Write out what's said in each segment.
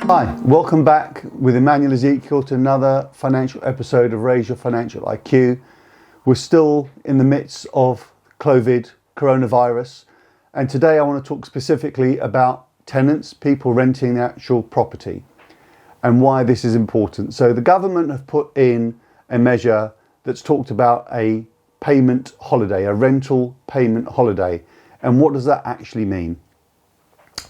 Hi, welcome back with Emmanuel Ezekiel to another financial episode of Raise Your Financial IQ. We're still in the midst of COVID, coronavirus, and today I want to talk specifically about tenants, people renting the actual property, and why this is important. So the government have put in a measure that's talked about a payment holiday, a rental payment holiday. And what does that actually mean?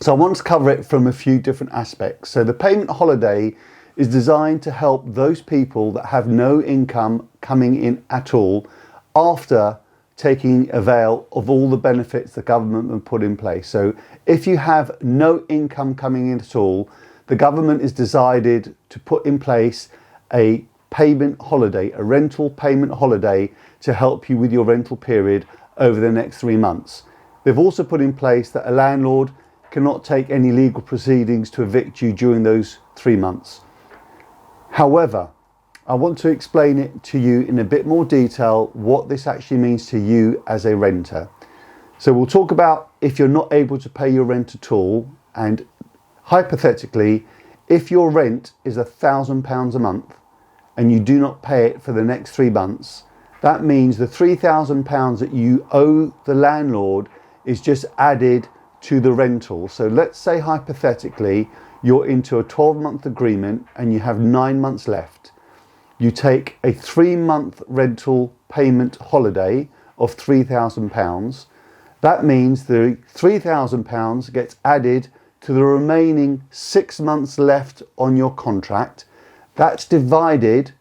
So I want to cover it from a few different aspects. So the payment holiday is designed to help those people that have no income coming in at all after taking avail of all the benefits the government have put in place. So if you have no income coming in at all, the government has decided to put in place a payment holiday, a rental payment holiday to help you with your rental period over the next 3 months. They've also put in place that a landlord cannot take any legal proceedings to evict you during those 3 months. However, I want to explain it to you in a bit more detail what this actually means to you as a renter. So we'll talk about if you're not able to pay your rent at all, and hypothetically, if your rent is £1,000 a month and you do not pay it for the next 3 months, that means the £3,000 that you owe the landlord is just added to the rental. So let's say hypothetically you're into a 12-month agreement and you have 9 months left. You take a 3-month rental payment holiday of £3,000. That means the £3,000 gets added to the remaining 6 months left on your contract. That's divided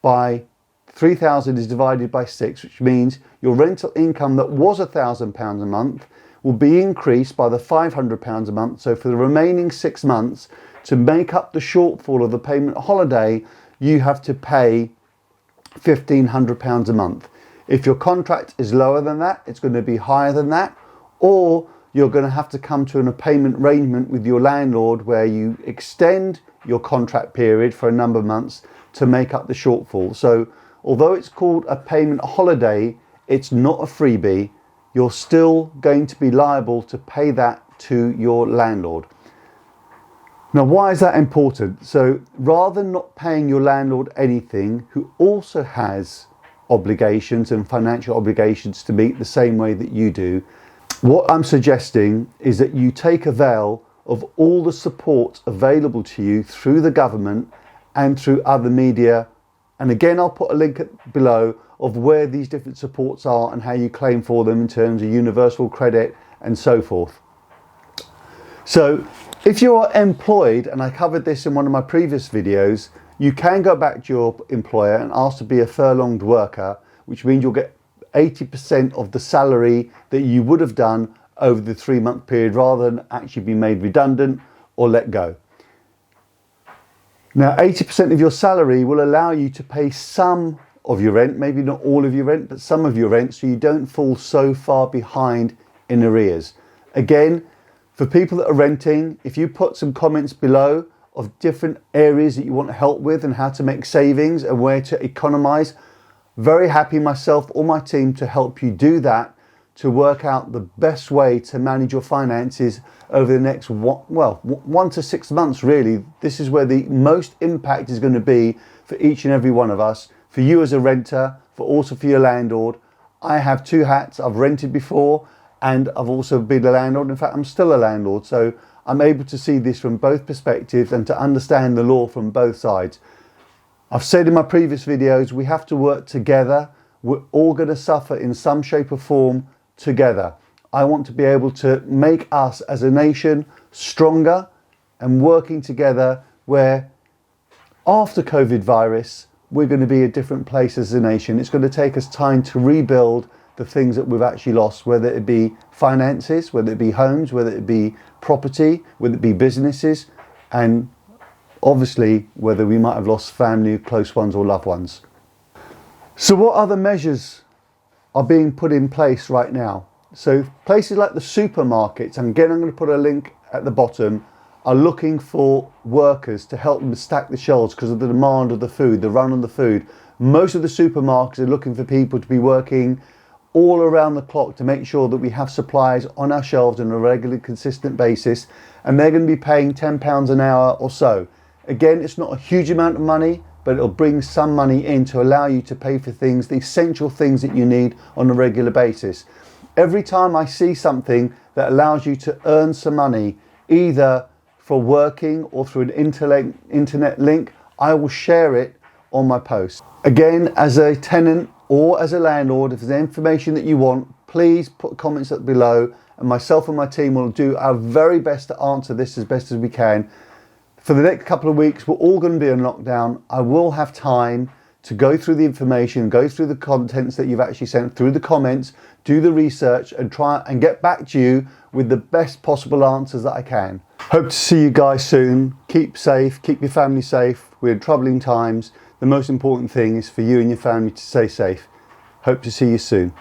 by 3,000 is divided by 6, which means your rental income that was £1,000 a month will be increased by the £500 a month. So for the remaining 6 months, to make up the shortfall of the payment holiday, you have to pay £1,500 a month. If your contract is lower than that, it's going to be higher than that, or you're going to have to come to a payment arrangement with your landlord where you extend your contract period for a number of months to make up the shortfall. So although it's called a payment holiday, it's not a freebie. You're still going to be liable to pay that to your landlord. Now, why is that important? So rather than not paying your landlord anything, who also has obligations and financial obligations to meet the same way that you do, what I'm suggesting is that you take avail of all the support available to you through the government and through other media. And again, I'll put a link below of where these different supports are and how you claim for them in terms of universal credit and so forth. So if you're employed, and I covered this in one of my previous videos, you can go back to your employer and ask to be a furlonged worker, which means you'll get 80% of the salary that you would have done over the 3-month period rather than actually be made redundant or let go. Now, 80% of your salary will allow you to pay some of your rent, maybe not all of your rent, but some of your rent, so you don't fall so far behind in arrears. Again, for people that are renting, if you put some comments below of different areas that you want help with and how to make savings and where to economize, very happy myself or my team to help you do that, to work out the best way to manage your finances over the next 1 to 6 months. Really, this is where the most impact is going to be for each and every one of us, for you as a renter, for also for your landlord. I have 2 hats. I've rented before and I've also been a landlord. In fact, I'm still a landlord, so I'm able to see this from both perspectives and to understand the law from both sides. I've said in my previous videos, we have to work together. We're all going to suffer in some shape or form together. I want to be able to make us as a nation stronger and working together, where after COVID virus, we're going to be a different place as a nation. It's going to take us time to rebuild the things that we've actually lost, whether it be finances, whether it be homes, whether it be property, whether it be businesses, and obviously whether we might have lost family, close ones or loved ones. So what other measures are being put in place right now? So places like the supermarkets, and again I'm going to put a link at the bottom, are looking for workers to help them stack the shelves because of the demand of the food, the run on the food. Most of the supermarkets are looking for people to be working all around the clock to make sure that we have supplies on our shelves on a regular, consistent basis, and they're going to be paying £10 an hour or so. Again, it's not a huge amount of money, but it'll bring some money in to allow you to pay for things, the essential things that you need on a regular basis. Every time I see something that allows you to earn some money, either for working or through an internet link, I will share it on my post. Again, as a tenant or as a landlord, if there's information that you want, please put comments up below, and myself and my team will do our very best to answer this as best as we can. For the next couple of weeks, we're all going to be in lockdown. I will have time to go through the information, go through the contents that you've actually sent, through the comments, do the research, and try and get back to you with the best possible answers that I can. Hope to see you guys soon. Keep safe, keep your family safe. We're in troubling times. The most important thing is for you and your family to stay safe. Hope to see you soon.